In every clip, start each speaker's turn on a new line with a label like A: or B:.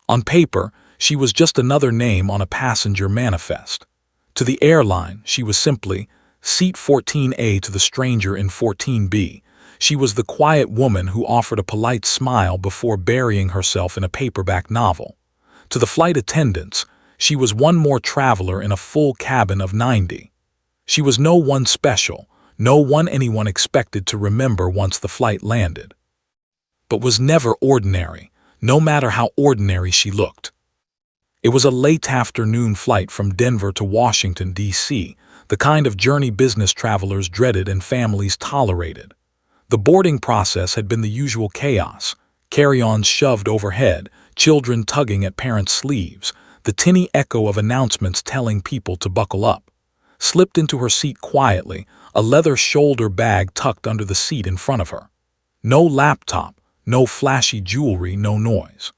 A: On paper, she was just another name on a passenger manifest. To the airline, she was simply Seat 14A to the stranger in 14B. She was the quiet woman who offered a polite smile before burying herself in a paperback novel. To the flight attendants, she was one more traveler in a full cabin of 90. She was no one special, no one anyone expected to remember once the flight landed. But was never ordinary, no matter how ordinary she looked. It was a late afternoon flight from Denver to Washington, D.C., the kind of journey business travelers dreaded and families tolerated. The boarding process had been the usual chaos: carry-ons shoved overhead, children tugging at parents' sleeves, the tinny echo of announcements telling people to buckle up. Slipped into her seat quietly, a leather shoulder bag tucked under the seat in front of her. No laptop, no flashy jewelry, no noise.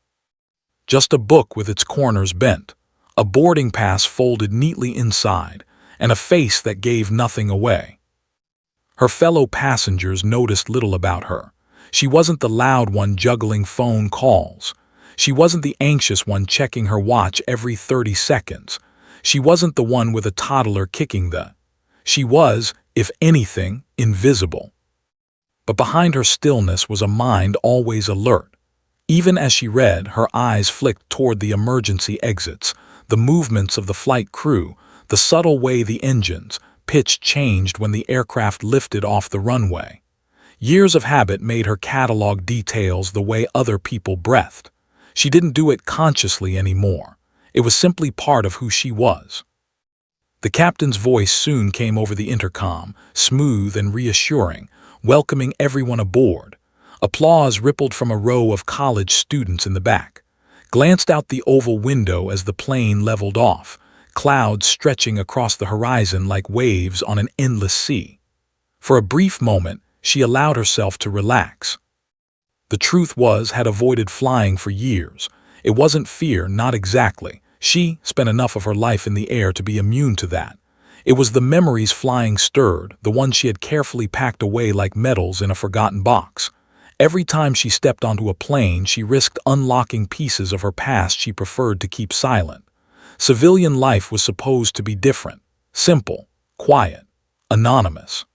A: Just a book with its corners bent, a boarding pass folded neatly inside, and a face that gave nothing away. Her fellow passengers noticed little about her. She wasn't the loud one juggling phone calls. She wasn't the anxious one checking her watch every 30 seconds. She wasn't the one with a toddler kicking the. She was, if anything, invisible. But behind her stillness was a mind always alert. Even as she read, her eyes flicked toward the emergency exits, the movements of the flight crew, the subtle way the engine's pitch changed when the aircraft lifted off the runway. Years of habit made her catalog details the way other people breathed. She didn't do it consciously anymore. It was simply part of who she was. The captain's voice soon came over the intercom, smooth and reassuring, welcoming everyone aboard. Applause rippled from a row of college students in the back. Glanced out the oval window as the plane leveled off, clouds stretching across the horizon like waves on an endless sea. For a brief moment, she allowed herself to relax. The truth was, had avoided flying for years. It wasn't fear, not exactly. She spent enough of her life in the air to be immune to that. It was the memories flying stirred, the ones she had carefully packed away like medals in a forgotten box. Every time she stepped onto a plane, she risked unlocking pieces of her past she preferred to keep silent. Civilian life was supposed to be different, simple, quiet, anonymous.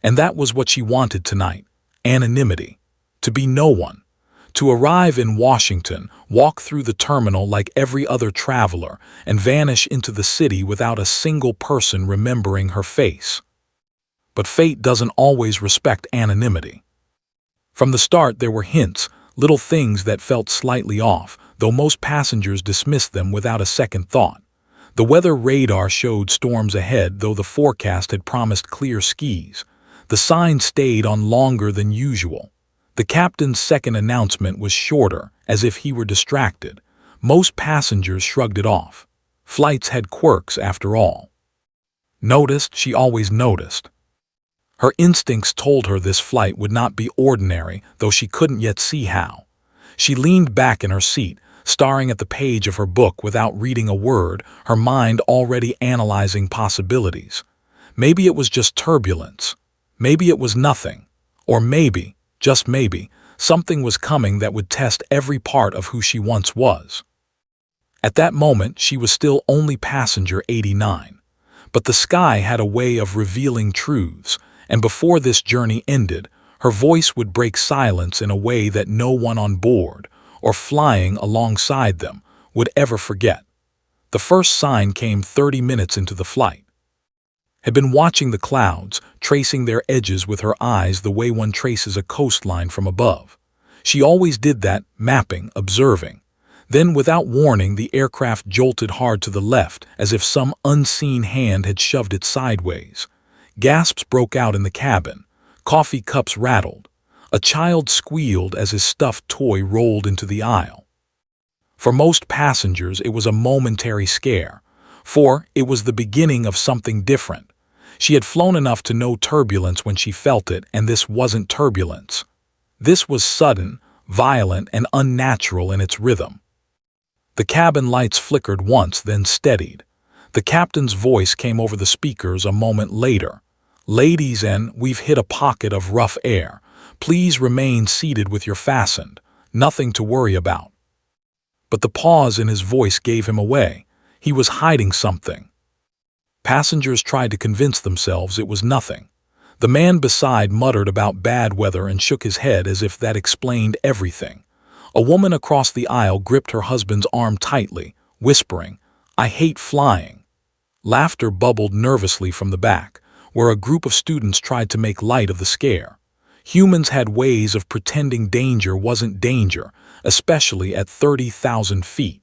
A: And that was what she wanted tonight: anonymity. To be no one. To arrive in Washington, walk through the terminal like every other traveler, and vanish into the city without a single person remembering her face. But fate doesn't always respect anonymity. From the start there were hints, little things that felt slightly off, though most passengers dismissed them without a second thought. The weather radar showed storms ahead, though the forecast had promised clear skies. The sign stayed on longer than usual. The captain's second announcement was shorter, as if he were distracted. Most passengers shrugged it off. Flights had quirks, after all. Noticed, she always noticed. Her instincts told her this flight would not be ordinary, though she couldn't yet see how. She leaned back in her seat, staring at the page of her book without reading a word, her mind already analyzing possibilities. Maybe it was just turbulence. Maybe it was nothing. Or maybe, just maybe, something was coming that would test every part of who she once was. At that moment, she was still only passenger 89. But the sky had a way of revealing truths, and before this journey ended, her voice would break silence in a way that no one on board, or flying alongside them, would ever forget. The first sign came 30 minutes into the flight. Had been watching the clouds, tracing their edges with her eyes the way one traces a coastline from above. She always did that, mapping, observing. Then, without warning, the aircraft jolted hard to the left, as if some unseen hand had shoved it sideways. Gasps broke out in the cabin. Coffee cups rattled. A child squealed as his stuffed toy rolled into the aisle. For most passengers, it was a momentary scare, for it was the beginning of something different. She had flown enough to know turbulence when she felt it, and this wasn't turbulence. This was sudden, violent, and unnatural in its rhythm. The cabin lights flickered once, then steadied. The captain's voice came over the speakers a moment later. "Ladies and we've hit a pocket of rough air. Please remain seated with your fastened. Nothing to worry about." But the pause in his voice gave him away. He was hiding something. Passengers tried to convince themselves it was nothing. The man beside muttered about bad weather and shook his head as if that explained everything. A woman across the aisle gripped her husband's arm tightly, whispering, "I hate flying." Laughter bubbled nervously from the back, where a group of students tried to make light of the scare. Humans had ways of pretending danger wasn't danger, especially at 30,000 feet.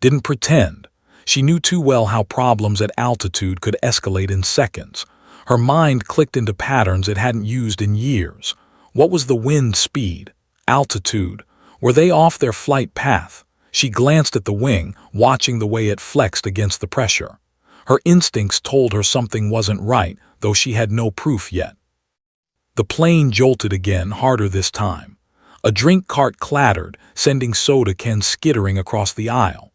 A: Didn't pretend. She knew too well how problems at altitude could escalate in seconds. Her mind clicked into patterns it hadn't used in years. What was the wind speed? Altitude? Were they off their flight path? She glanced at the wing, watching the way it flexed against the pressure. Her instincts told her something wasn't right, though she had no proof yet. The plane jolted again, harder this time. A drink cart clattered, sending soda cans skittering across the aisle.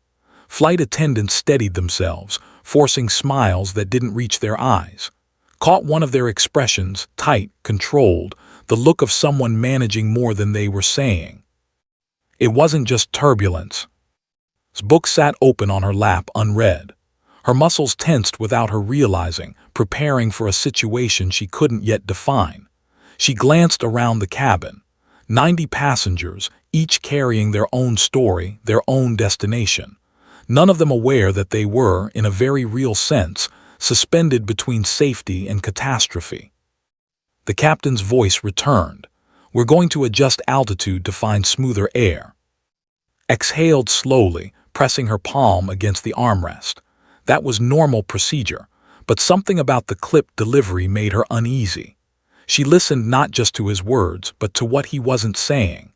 A: Flight attendants steadied themselves, forcing smiles that didn't reach their eyes. Caught one of their expressions, tight, controlled, the look of someone managing more than they were saying. It wasn't just turbulence. His book sat open on her lap, unread. Her muscles tensed without her realizing, preparing for a situation she couldn't yet define. She glanced around the cabin. 90 passengers, each carrying their own story, their own destination. None of them aware that they were, in a very real sense, suspended between safety and catastrophe. The captain's voice returned. "We're going to adjust altitude to find smoother air." Exhaled slowly, pressing her palm against the armrest. That was normal procedure, but something about the clipped delivery made her uneasy. She listened not just to his words, but to what he wasn't saying.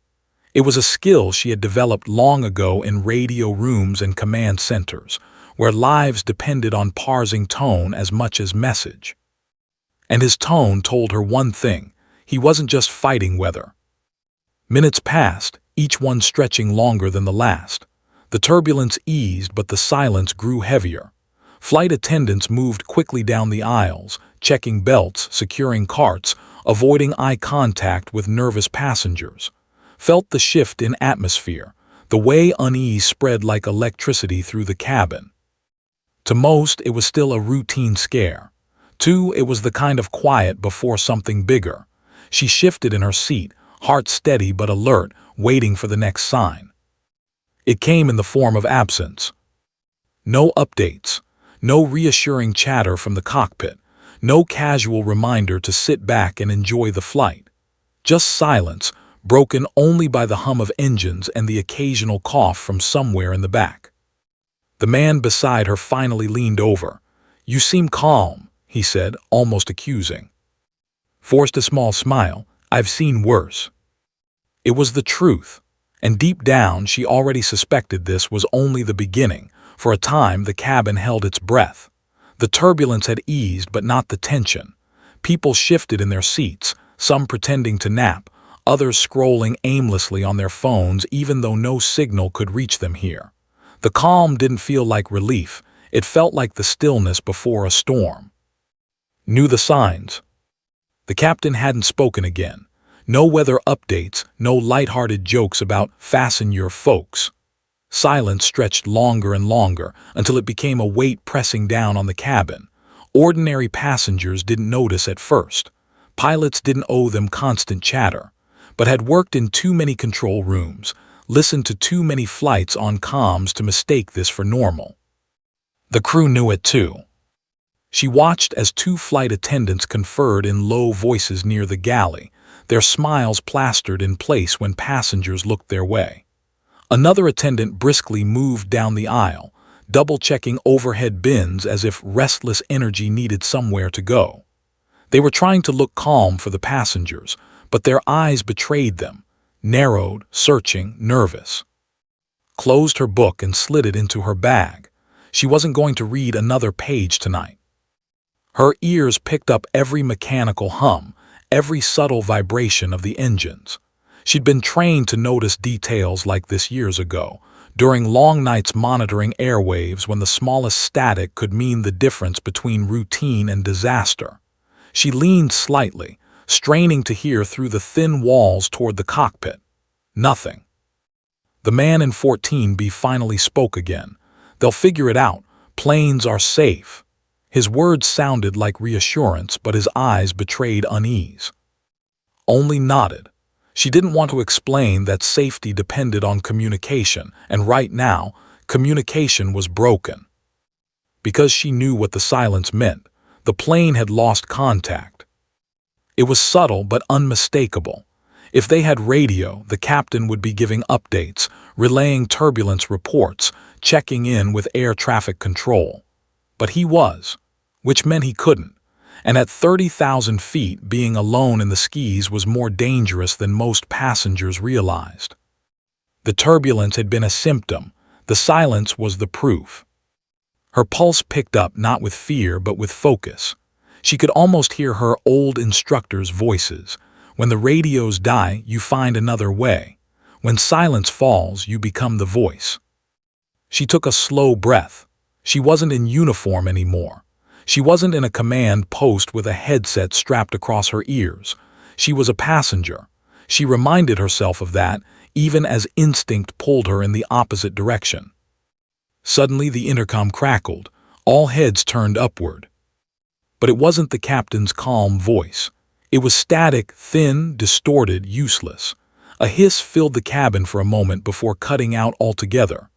A: It was a skill she had developed long ago in radio rooms and command centers, where lives depended on parsing tone as much as message. And his tone told her one thing: he wasn't just fighting weather. Minutes passed, each one stretching longer than the last. The turbulence eased, but the silence grew heavier. Flight attendants moved quickly down the aisles, checking belts, securing carts, avoiding eye contact with nervous passengers. Felt the shift in atmosphere, the way unease spread like electricity through the cabin. To most, it was still a routine scare. To, it was the kind of quiet before something bigger. She shifted in her seat, heart steady but alert, waiting for the next sign. It came in the form of absence. No updates, no reassuring chatter from the cockpit, no casual reminder to sit back and enjoy the flight. Just silence, broken only by the hum of engines and the occasional cough from somewhere in the back. The man beside her finally leaned over. "You seem calm," he said, almost accusing. Forced a small smile. "I've seen worse." It was the truth, and deep down she already suspected this was only the beginning. For a time the cabin held its breath. The turbulence had eased, but not the tension. People shifted in their seats, some pretending to nap, others scrolling aimlessly on their phones even though no signal could reach them here. The calm didn't feel like relief, it felt like the stillness before a storm. Knew the signs. The captain hadn't spoken again. No weather updates, no lighthearted jokes about "fasten your folks." Silence stretched longer and longer until it became a weight pressing down on the cabin. Ordinary passengers didn't notice at first. Pilots didn't owe them constant chatter, but had worked in too many control rooms, listened to too many flights on comms to mistake this for normal. The crew knew it too. She watched as two flight attendants conferred in low voices near the galley, their smiles plastered in place when passengers looked their way. Another attendant briskly moved down the aisle, double-checking overhead bins as if restless energy needed somewhere to go. They were trying to look calm for the passengers, but their eyes betrayed them, narrowed, searching, nervous. Closed her book and slid it into her bag. She wasn't going to read another page tonight. Her ears picked up every mechanical hum, every subtle vibration of the engines. She'd been trained to notice details like this years ago, during long nights monitoring airwaves when the smallest static could mean the difference between routine and disaster. She leaned slightly, straining to hear through the thin walls toward the cockpit. Nothing. The man in 14B finally spoke again. "They'll figure it out. Planes are safe." His words sounded like reassurance, but his eyes betrayed unease. Only nodded. She didn't want to explain that safety depended on communication, and right now, communication was broken. Because she knew what the silence meant, the plane had lost contact. It was subtle but unmistakable. If they had radio, the captain would be giving updates, relaying turbulence reports, checking in with air traffic control. But he was, which meant he couldn't. And at 30,000 feet, being alone in the skis was more dangerous than most passengers realized. The turbulence had been a symptom. The silence was the proof. Her pulse picked up not with fear but with focus. She could almost hear her old instructors' voices. When the radios die, you find another way. When silence falls, you become the voice. She took a slow breath. She wasn't in uniform anymore. She wasn't in a command post with a headset strapped across her ears. She was a passenger. She reminded herself of that, even as instinct pulled her in the opposite direction. Suddenly the intercom crackled. All heads turned upward. But it wasn't the captain's calm voice. It was static, thin, distorted, useless. A hiss filled the cabin for a moment before cutting out altogether.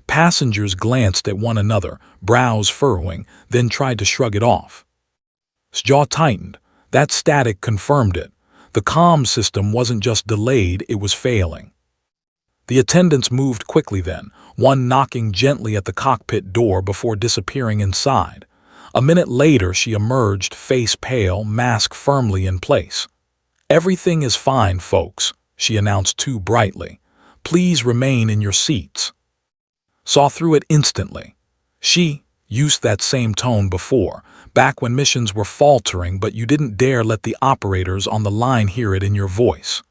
A: Passengers glanced at one another, brows furrowing, then tried to shrug it off. His jaw tightened. That static confirmed it. The comm system wasn't just delayed, it was failing. The attendants moved quickly then, one knocking gently at the cockpit door before disappearing inside. A minute later she emerged, face pale, mask firmly in place. "Everything is fine, folks," she announced too brightly. "Please remain in your seats." Saw through it instantly. She used that same tone before, back when missions were faltering but you didn't dare let the operators on the line hear it in your voice.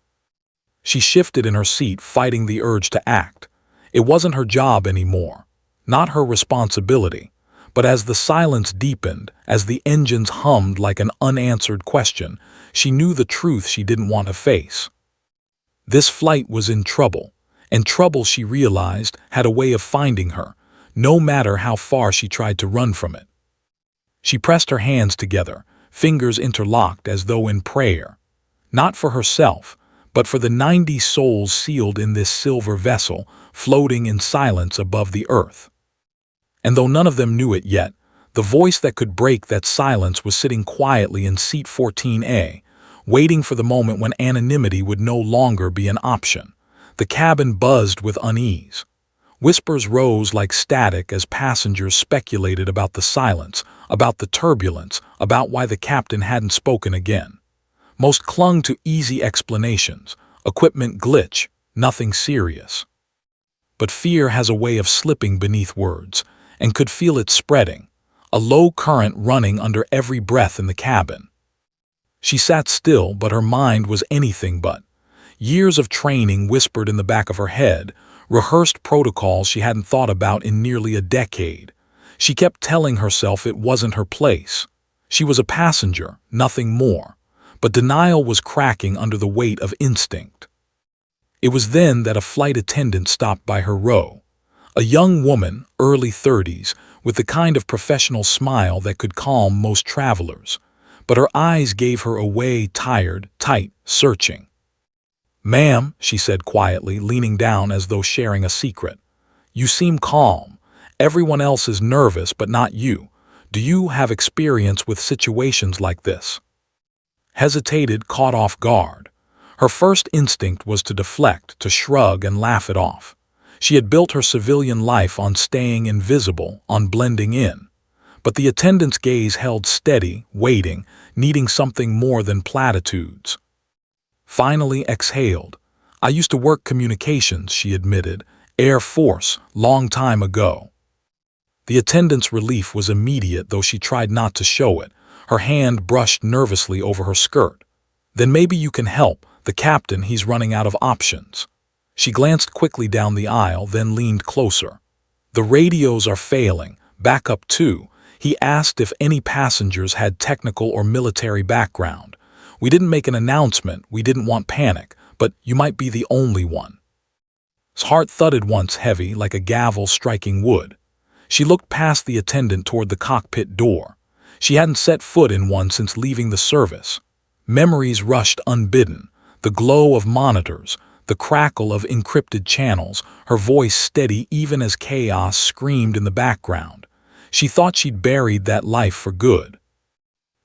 A: She shifted in her seat, fighting the urge to act. It wasn't her job anymore, not her responsibility. But as the silence deepened, as the engines hummed like an unanswered question, she knew the truth she didn't want to face. This flight was in trouble. And trouble, she realized, had a way of finding her, no matter how far she tried to run from it. She pressed her hands together, fingers interlocked as though in prayer. Not for herself, but for the 90 souls sealed in this silver vessel, floating in silence above the earth. And though none of them knew it yet, the voice that could break that silence was sitting quietly in seat 14A, waiting for the moment when anonymity would no longer be an option. The cabin buzzed with unease. Whispers rose like static as passengers speculated about the silence, about the turbulence, about why the captain hadn't spoken again. Most clung to easy explanations. Equipment glitch, nothing serious. But fear has a way of slipping beneath words, and could feel it spreading, a low current running under every breath in the cabin. She sat still, but her mind was anything but. Years of training whispered in the back of her head, rehearsed protocols she hadn't thought about in nearly a decade. She kept telling herself it wasn't her place. She was a passenger, nothing more. But denial was cracking under the weight of instinct. It was then that a flight attendant stopped by her row. A young woman, early 30s, with the kind of professional smile that could calm most travelers. But her eyes gave her away, tired, tight, searching. "Ma'am," she said quietly, leaning down as though sharing a secret. "You seem calm. Everyone else is nervous, but not you. Do you have experience with situations like this?" Hesitated, caught off guard. Her first instinct was to deflect, to shrug and laugh it off. She had built her civilian life on staying invisible, on blending in. But the attendant's gaze held steady, waiting, needing something more than platitudes. Finally exhaled. "I used to work communications," she admitted. "Air Force, long time ago." The attendant's relief was immediate, though she tried not to show it. Her hand brushed nervously over her skirt. "Then maybe you can help. The captain, he's running out of options." She glanced quickly down the aisle, then leaned closer. "The radios are failing. Backup too." He asked if any passengers had technical or military background. "We didn't make an announcement, we didn't want panic, but you might be the only one." His heart thudded once heavy like a gavel striking wood. She looked past the attendant toward the cockpit door. She hadn't set foot in one since leaving the service. Memories rushed unbidden. The glow of monitors, the crackle of encrypted channels, her voice steady even as chaos screamed in the background. She thought she'd buried that life for good.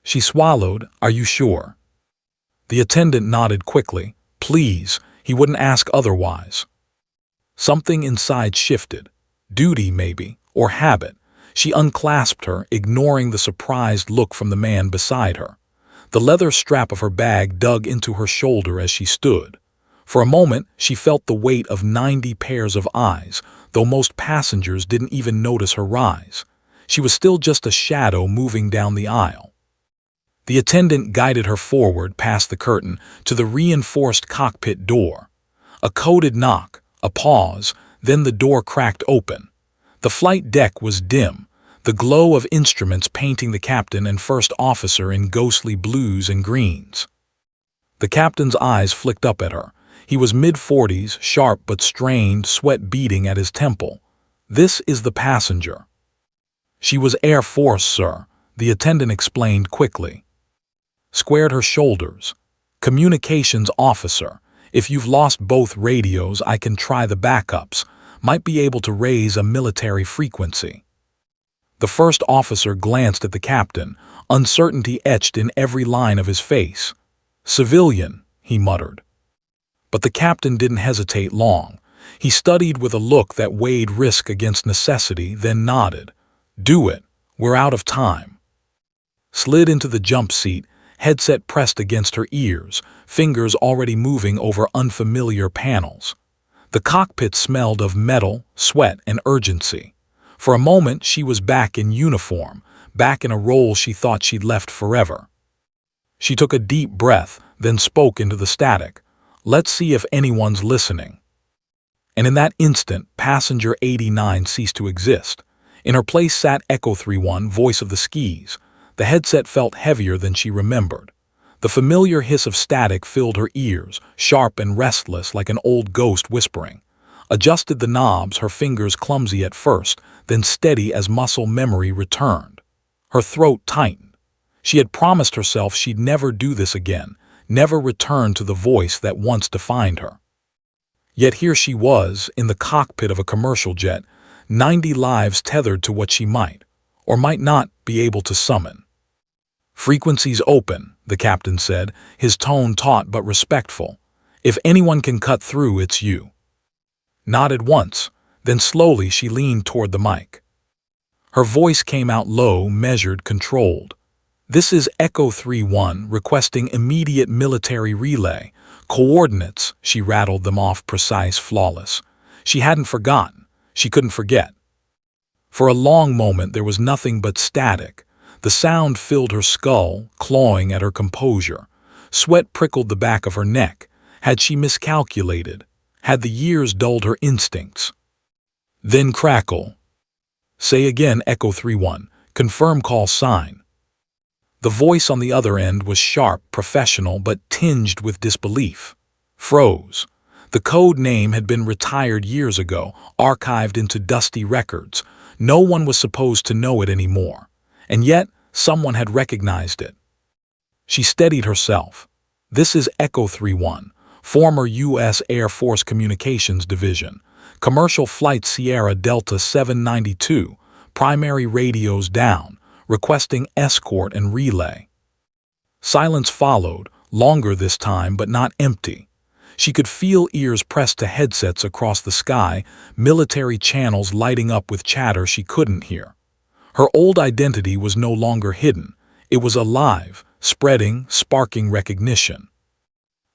A: She swallowed. "Are you sure?" The attendant nodded quickly. "Please," he wouldn't ask otherwise. Something inside shifted. Duty, maybe, or habit. She unclasped her, ignoring the surprised look from the man beside her. The leather strap of her bag dug into her shoulder as she stood. For a moment, she felt the weight of 90 pairs of eyes, though most passengers didn't even notice her rise. She was still just a shadow moving down the aisle. The attendant guided her forward past the curtain to the reinforced cockpit door. A coded knock, a pause, then the door cracked open. The flight deck was dim, the glow of instruments painting the captain and first officer in ghostly blues and greens. The captain's eyes flicked up at her. He was mid-40s, sharp but strained, sweat beading at his temple. "This is the passenger." "She was Air Force, sir," the attendant explained quickly. Squared her shoulders. "Communications officer. If you've lost both radios, I can try the backups. Might be able to raise a military frequency." The first officer glanced at the captain, uncertainty etched in every line of his face. "Civilian," he muttered. But the captain didn't hesitate long. He studied with a look that weighed risk against necessity, then nodded. "Do it. We're out of time." Slid into the jump seat, headset pressed against her ears, fingers already moving over unfamiliar panels. The cockpit smelled of metal, sweat, and urgency. For a moment, she was back in uniform, back in a role she thought she'd left forever. She took a deep breath, then spoke into the static. "Let's see if anyone's listening." And in that instant, passenger 89 ceased to exist. In her place sat Echo 31, voice of the skis. The headset felt heavier than she remembered. The familiar hiss of static filled her ears, sharp and restless like an old ghost whispering. Adjusted the knobs, her fingers clumsy at first, then steady as muscle memory returned. Her throat tightened. She had promised herself she'd never do this again, never return to the voice that once defined her. Yet here she was, in the cockpit of a commercial jet, 90 lives tethered to what she might, or might not, be able to summon. "Frequencies open," the captain said, his tone taut but respectful. "If anyone can cut through, it's you." Nodded once, then slowly she leaned toward the mic. Her voice came out low, measured, controlled. "This is Echo 31 requesting immediate military relay. Coordinates," she rattled them off, precise, flawless. She hadn't forgotten. She couldn't forget. For a long moment there was nothing but static. The sound filled her skull, clawing at her composure. Sweat prickled the back of her neck. Had she miscalculated? Had the years dulled her instincts? Then crackle. "Say again, Echo 31. Confirm call sign." The voice on the other end was sharp, professional, but tinged with disbelief. Froze. The code name had been retired years ago, archived into dusty records. No one was supposed to know it anymore. And yet, someone had recognized it. She steadied herself. "This is Echo 31, former U.S. Air Force Communications Division. Commercial Flight Sierra Delta 792, primary radios down, requesting escort and relay." Silence followed, longer this time but not empty. She could feel ears pressed to headsets across the sky, military channels lighting up with chatter she couldn't hear. Her old identity was no longer hidden. It was alive, spreading, sparking recognition.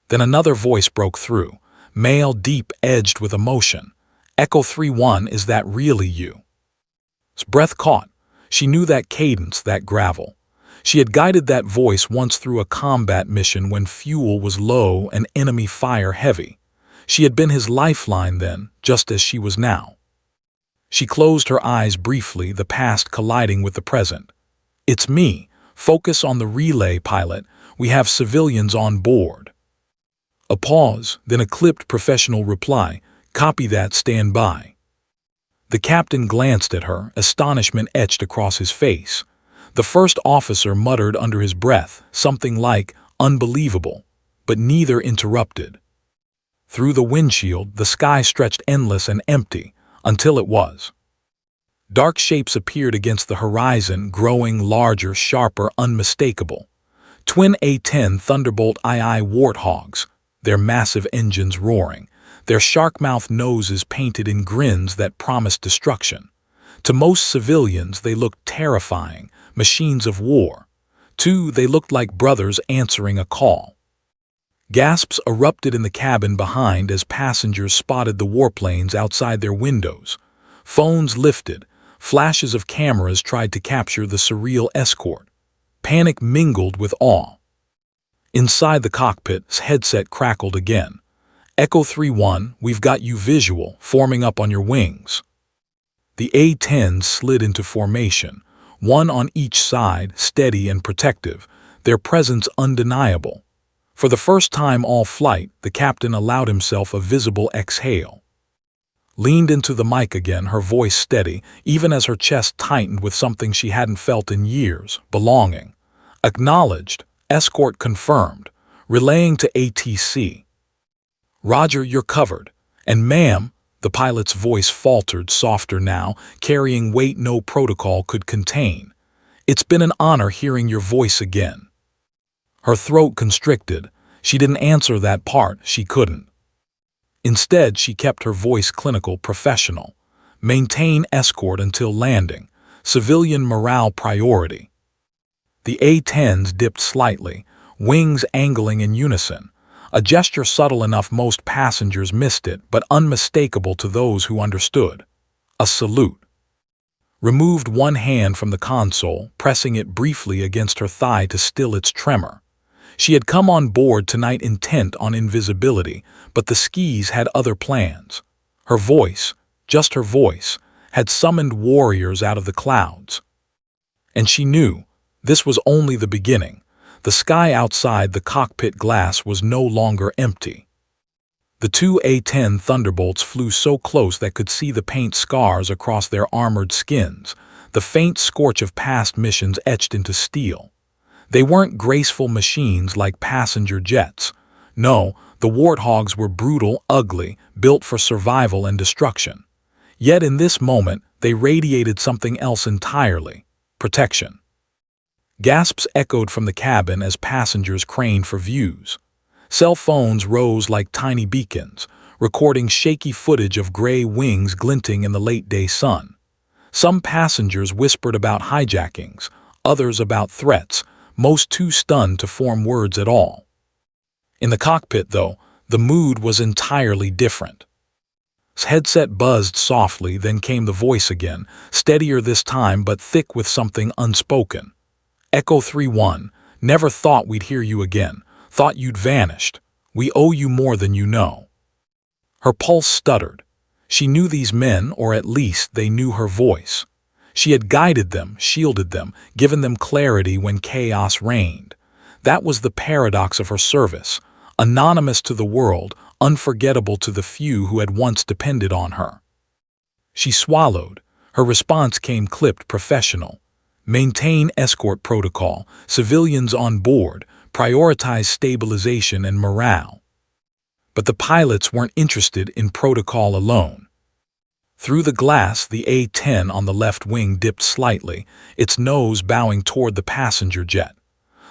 A: Then another voice broke through, male, deep-edged with emotion. "Echo 31, is that really you?" His breath caught. She knew that cadence, that gravel. She had guided that voice once through a combat mission when fuel was low and enemy fire heavy. She had been his lifeline then, just as she was now. She closed her eyes briefly, the past colliding with the present. "It's me. Focus on the relay, pilot. We have civilians on board." A pause, then a clipped professional reply. Copy that, stand by. The captain glanced at her, astonishment etched across his face. The first officer muttered under his breath, something like, unbelievable, but neither interrupted. Through the windshield, the sky stretched endless and empty, until it was. Dark shapes appeared against the horizon, growing larger, sharper, unmistakable. Twin A-10 Thunderbolt II Warthogs, their massive engines roaring, their shark-mouthed noses painted in grins that promised destruction. To most civilians, they looked terrifying, machines of war. To they looked like brothers answering a call. Gasps erupted in the cabin behind as passengers spotted the warplanes outside their windows. Phones lifted. Flashes of cameras tried to capture the surreal escort. Panic mingled with awe. Inside the cockpit's headset crackled again. Echo 3-1, we've got you visual, forming up on your wings. The A-10s slid into formation, one on each side, steady and protective, their presence undeniable. For the first time all flight, the captain allowed himself a visible exhale. Leaned into the mic again, her voice steady, even as her chest tightened with something she hadn't felt in years, belonging. Acknowledged, escort confirmed, relaying to ATC. Roger, you're covered. And ma'am, the pilot's voice faltered, softer now, carrying weight no protocol could contain. It's been an honor hearing your voice again. Her throat constricted. She didn't answer that part, she couldn't. Instead, she kept her voice clinical, professional. Maintain escort until landing. Civilian morale priority. The A-10s dipped slightly, wings angling in unison. A gesture subtle enough most passengers missed it, but unmistakable to those who understood. A salute. Removed one hand from the console, pressing it briefly against her thigh to still its tremor. She had come on board tonight intent on invisibility, but the skis had other plans. Her voice, just her voice, had summoned warriors out of the clouds. And she knew this was only the beginning. The sky outside the cockpit glass was no longer empty. The two A-10 Thunderbolts flew so close that could see the paint scars across their armored skins, the faint scorch of past missions etched into steel. They weren't graceful machines like passenger jets. No, the Warthogs were brutal, ugly, built for survival and destruction. Yet in this moment, they radiated something else entirely: protection. Gasps echoed from the cabin as passengers craned for views. Cell phones rose like tiny beacons, recording shaky footage of gray wings glinting in the late-day sun. Some passengers whispered about hijackings, others about threats, most too stunned to form words at all. In the cockpit, though, the mood was entirely different. Headset buzzed softly, then came the voice again, steadier this time but thick with something unspoken. Echo 3-1, never thought we'd hear you again, thought you'd vanished. We owe you more than you know. Her pulse stuttered. She knew these men, or at least they knew her voice. She had guided them, shielded them, given them clarity when chaos reigned. That was the paradox of her service. Anonymous to the world, unforgettable to the few who had once depended on her. She swallowed. Her response came clipped, professional. Maintain escort protocol, civilians on board, prioritize stabilization and morale. But the pilots weren't interested in protocol alone. Through the glass, the A-10 on the left wing dipped slightly, its nose bowing toward the passenger jet.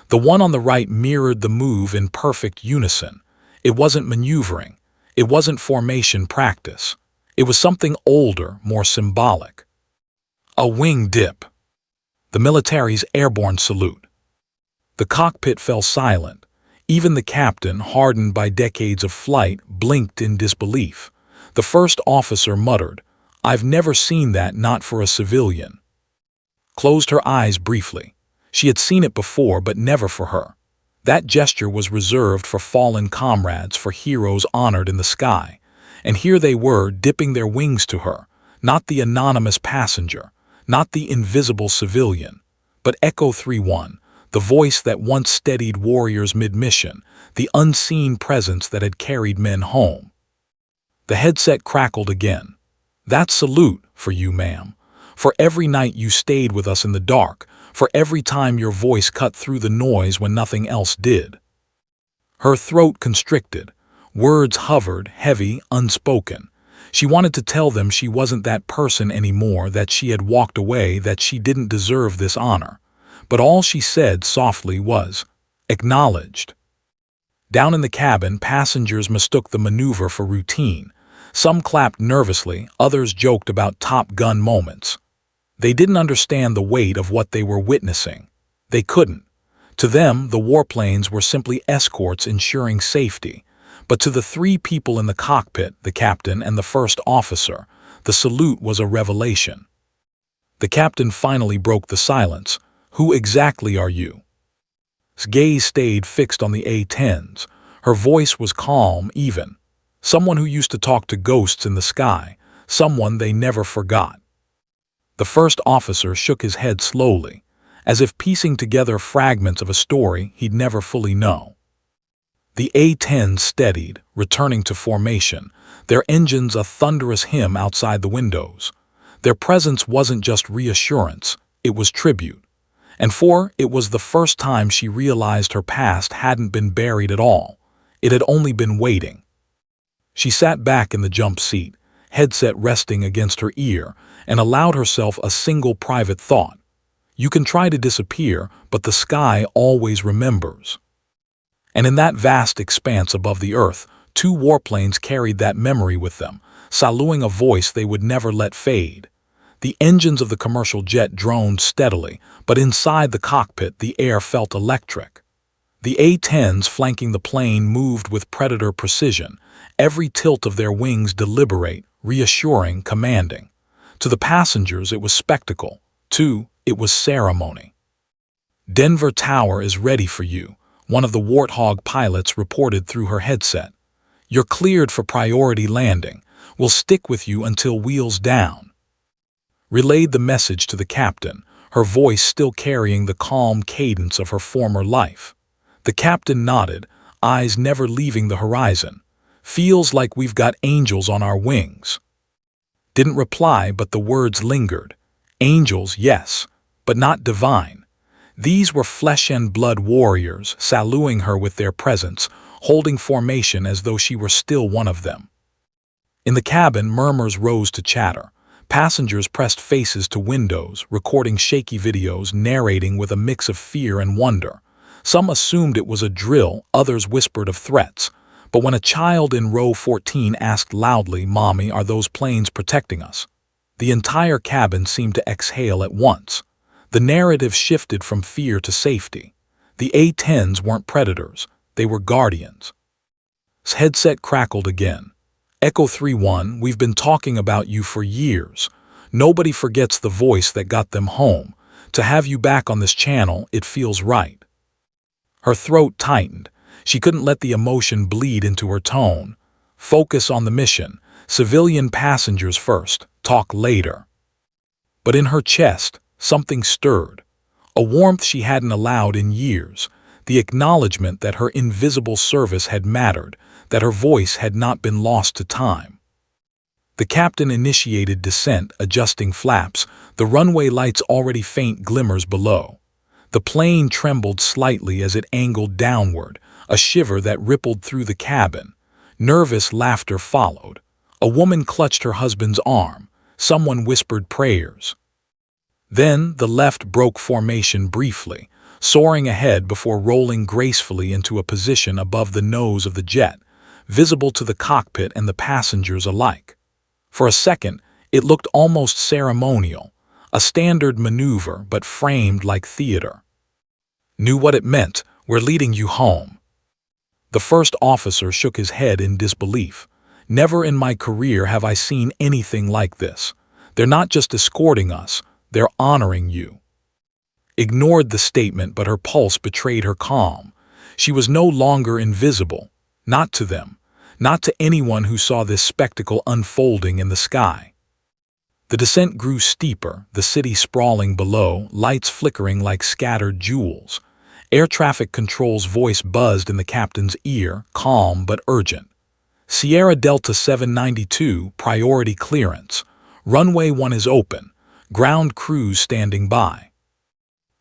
A: The one on the right mirrored the move in perfect unison. It wasn't maneuvering. It wasn't formation practice. It was something older, more symbolic. A wing dip. The military's airborne salute. The cockpit fell silent. Even the captain, hardened by decades of flight, blinked in disbelief. The first officer muttered, "I've never seen that, not for a civilian." Closed her eyes briefly. She had seen it before, but never for her. That gesture was reserved for fallen comrades, for heroes honored in the sky. And here they were, dipping their wings to her, not the anonymous passenger, not the invisible civilian, but Echo 3-1, the voice that once steadied warriors mid-mission, the unseen presence that had carried men home. The headset crackled again. "That salute for you, ma'am. For every night you stayed with us in the dark, for every time your voice cut through the noise when nothing else did." Her throat constricted. Words hovered, heavy, unspoken. She wanted to tell them she wasn't that person anymore, that she had walked away, that she didn't deserve this honor. But all she said softly was, "Acknowledged." Down in the cabin, passengers mistook the maneuver for routine. Some clapped nervously, others joked about Top Gun moments. They didn't understand the weight of what they were witnessing. They couldn't. To them, the warplanes were simply escorts ensuring safety. But to the three people in the cockpit, the captain and the first officer, the salute was a revelation. The captain finally broke the silence. "Who exactly are you?" His gaze stayed fixed on the A-10s. Her voice was calm, even. Someone who used to talk to ghosts in the sky, someone they never forgot. The first officer shook his head slowly, as if piecing together fragments of a story he'd never fully know. The A-10s steadied, returning to formation, their engines a thunderous hymn outside the windows. Their presence wasn't just reassurance, it was tribute. And it was the first time she realized her past hadn't been buried at all. It had only been waiting. She sat back in the jump seat, headset resting against her ear, and allowed herself a single private thought. You can try to disappear, but the sky always remembers. And in that vast expanse above the earth, two warplanes carried that memory with them, saluting a voice they would never let fade. The engines of the commercial jet droned steadily, but inside the cockpit the air felt electric. The A-10s flanking the plane moved with predator precision, every tilt of their wings deliberate, reassuring, commanding. To the passengers it was spectacle. It was ceremony. "Denver Tower is ready for you," one of the Warthog pilots reported through her headset. "You're cleared for priority landing. We'll stick with you until wheels down." Relayed the message to the captain, her voice still carrying the calm cadence of her former life. The captain nodded, eyes never leaving the horizon. "Feels like we've got angels on our wings." Didn't reply, but the words lingered. Angels, yes, but not divine. These were flesh and blood warriors, saluting her with their presence, holding formation as though she were still one of them. In the cabin, murmurs rose to chatter. Passengers pressed faces to windows, recording shaky videos, narrating with a mix of fear and wonder. Some assumed it was a drill, others whispered of threats. But when a child in row 14 asked loudly, "Mommy, are those planes protecting us?" the entire cabin seemed to exhale at once. The narrative shifted from fear to safety. The A-10s weren't predators, they were guardians. His headset crackled again. "Echo 3-1, we've been talking about you for years. Nobody forgets the voice that got them home. To have you back on this channel, it feels right." Her throat tightened. She couldn't let the emotion bleed into her tone. Focus on the mission. Civilian passengers first, talk later. But in her chest, something stirred. A warmth she hadn't allowed in years. The acknowledgement that her invisible service had mattered, that her voice had not been lost to time. The captain initiated descent, adjusting flaps, the runway lights already faint glimmers below. The plane trembled slightly as it angled downward, a shiver that rippled through the cabin. Nervous laughter followed. A woman clutched her husband's arm. Someone whispered prayers. Then the left broke formation briefly, soaring ahead before rolling gracefully into a position above the nose of the jet, visible to the cockpit and the passengers alike. For a second, it looked almost ceremonial, a standard maneuver but framed like theater. "Knew what it meant, we're leading you home." The first officer shook his head in disbelief. "Never in my career have I seen anything like this. They're not just escorting us, they're honoring you." Ignored the statement, but her pulse betrayed her calm. She was no longer invisible, not to them, not to anyone who saw this spectacle unfolding in the sky. The descent grew steeper, the city sprawling below, lights flickering like scattered jewels. Air traffic control's voice buzzed in the captain's ear, calm but urgent. Sierra Delta 792, priority clearance. Runway 1 is open. Ground crews standing by.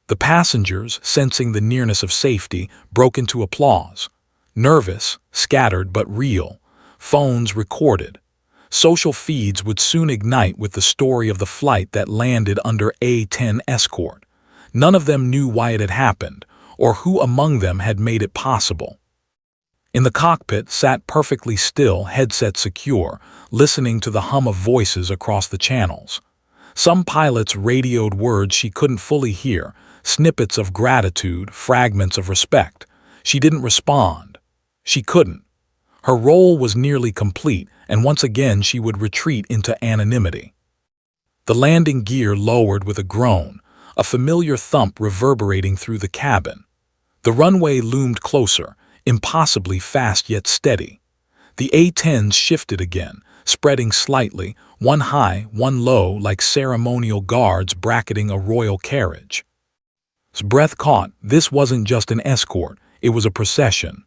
A: The passengers, sensing the nearness of safety, broke into applause. Nervous, scattered but real. Phones recorded. Social feeds would soon ignite with the story of the flight that landed under A-10 escort. None of them knew why it had happened, or who among them had made it possible. In the cockpit sat perfectly still, headset secure, listening to the hum of voices across the channels. Some pilots radioed words she couldn't fully hear, snippets of gratitude, fragments of respect. She didn't respond. She couldn't. Her role was nearly complete, and once again she would retreat into anonymity. The landing gear lowered with a groan, a familiar thump reverberating through the cabin. The runway loomed closer, impossibly fast yet steady. The A-10s shifted again, spreading slightly, one high, one low, like ceremonial guards bracketing a royal carriage. His breath caught. This wasn't just an escort, it was a procession.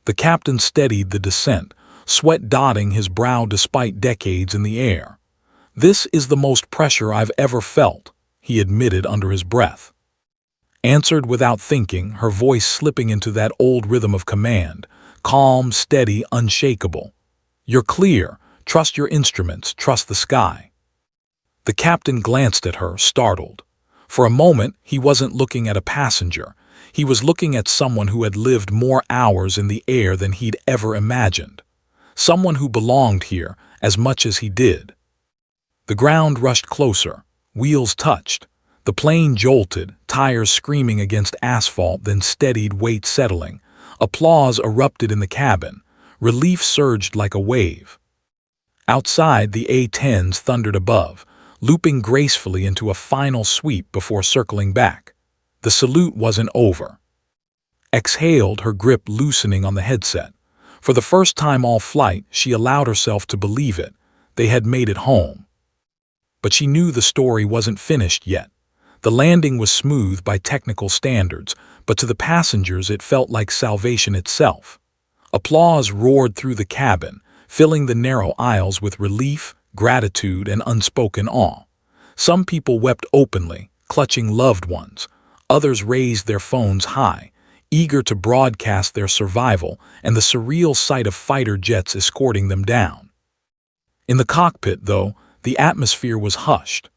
A: The captain steadied the descent, sweat dotting his brow despite decades in the air. "This is the most pressure I've ever felt," he admitted under his breath. Answered without thinking, her voice slipping into that old rhythm of command, calm, steady, unshakable. "You're clear. Trust your instruments. Trust the sky." The captain glanced at her, startled. For a moment, he wasn't looking at a passenger. He was looking at someone who had lived more hours in the air than he'd ever imagined. Someone who belonged here as much as he did. The ground rushed closer. Wheels touched. The plane jolted, tires screaming against asphalt, then steadied, weight settling. Applause erupted in the cabin. Relief surged like a wave. Outside, the A-10s thundered above, looping gracefully into a final sweep before circling back. The salute wasn't over. Exhaled, her grip loosening on the headset. For the first time all flight, she allowed herself to believe it. They had made it home. But she knew the story wasn't finished yet. The landing was smooth by technical standards, but to the passengers it felt like salvation itself. Applause roared through the cabin, filling the narrow aisles with relief, gratitude, and unspoken awe. Some people wept openly, clutching loved ones. Others raised their phones high, eager to broadcast their survival and the surreal sight of fighter jets escorting them down. In the cockpit, though, the atmosphere was hushed.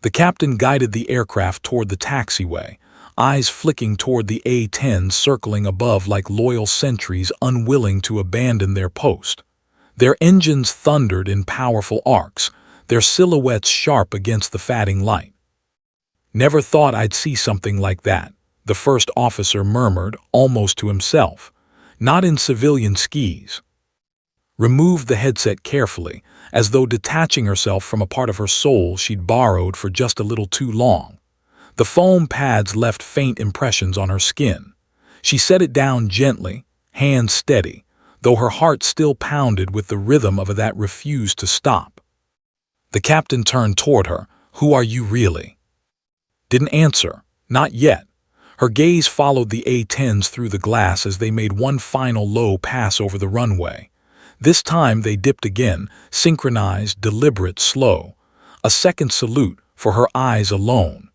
A: The captain guided the aircraft toward the taxiway, eyes flicking toward the A-10s circling above like loyal sentries unwilling to abandon their post. Their engines thundered in powerful arcs, their silhouettes sharp against the fading light. "Never thought I'd see something like that," the first officer murmured, almost to himself. "Not in civilian skis." Removed the headset carefully, as though detaching herself from a part of her soul she'd borrowed for just a little too long. The foam pads left faint impressions on her skin. She set it down gently, hands steady, though her heart still pounded with the rhythm of that refused to stop. The captain turned toward her. "Who are you really?" Didn't answer. Not yet. Her gaze followed the A-10s through the glass as they made one final low pass over the runway. This time they dipped again, synchronized, deliberate, slow. A second salute for her eyes alone.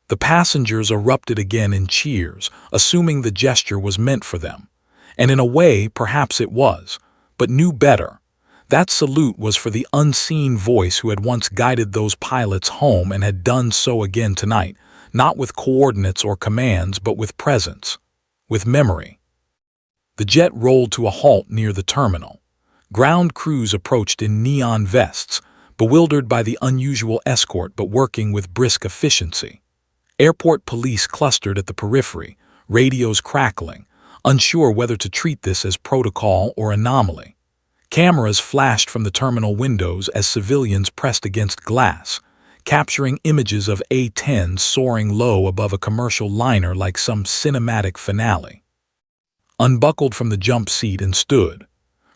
A: The passengers erupted again in cheers, assuming the gesture was meant for them. And in a way, perhaps it was, but knew better. That salute was for the unseen voice who had once guided those pilots home and had done so again tonight, not with coordinates or commands, but with presence, with memory. The jet rolled to a halt near the terminal. Ground crews approached in neon vests, bewildered by the unusual escort but working with brisk efficiency. Airport police clustered at the periphery, radios crackling, unsure whether to treat this as protocol or anomaly. Cameras flashed from the terminal windows as civilians pressed against glass, capturing images of A-10s soaring low above a commercial liner like some cinematic finale. Unbuckled from the jump seat and stood.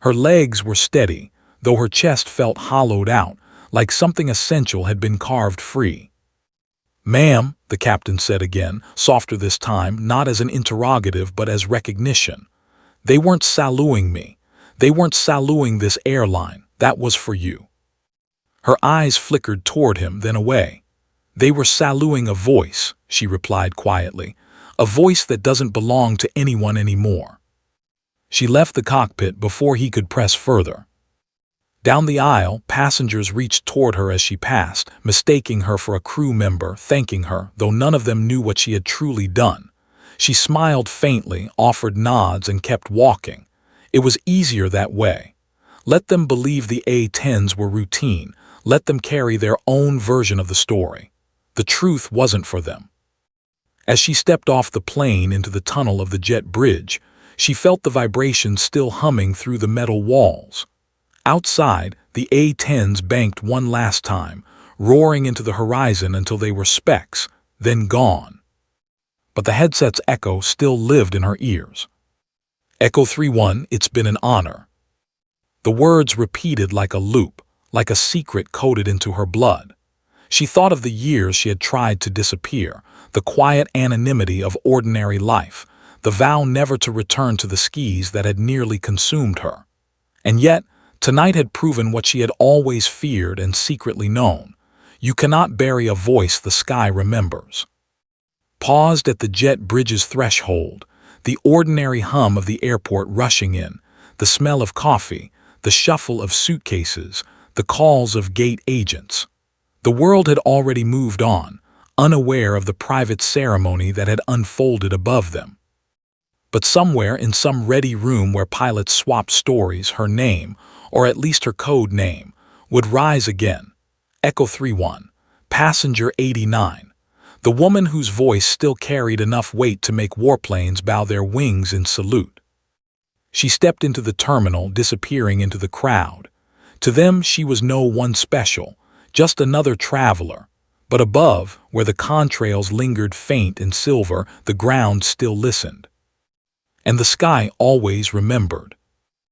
A: Her legs were steady, though her chest felt hollowed out, like something essential had been carved free. "Ma'am," the captain said again, softer this time, not as an interrogative but as recognition. "They weren't saluting me. They weren't saluting this airline. That was for you. Her eyes flickered toward him, then away. They were saluting a voice, she replied quietly, a voice that doesn't belong to anyone anymore. She left the cockpit before he could press further. Down the aisle, passengers reached toward her as she passed, mistaking her for a crew member, thanking her, though none of them knew what she had truly done. She smiled faintly, offered nods, and kept walking. It was easier that way. Let them believe the A-10s were routine. Let them carry their own version of the story. The truth wasn't for them. As she stepped off the plane into the tunnel of the jet bridge, she felt the vibration still humming through the metal walls. Outside, the A-10s banked one last time, roaring into the horizon until they were specks, then gone. But the headset's echo still lived in her ears. Echo 3-1, it's been an honor. The words repeated like a loop, like a secret coded into her blood. She thought of the years she had tried to disappear, the quiet anonymity of ordinary life, the vow never to return to the skis that had nearly consumed her. And yet, tonight had proven what she had always feared and secretly known. You cannot bury a voice the sky remembers. Paused at the jet bridge's threshold, the ordinary hum of the airport rushing in, the smell of coffee, the shuffle of suitcases, the calls of gate agents. The world had already moved on, unaware of the private ceremony that had unfolded above them. But somewhere in some ready room where pilots swapped stories, her name, or at least her code name, would rise again. Echo 3-1, Passenger 89, the woman whose voice still carried enough weight to make warplanes bow their wings in salute. She stepped into the terminal, disappearing into the crowd. To them, she was no one special, just another traveler. But above, where the contrails lingered faint in silver, the ground still listened. And the sky always remembered.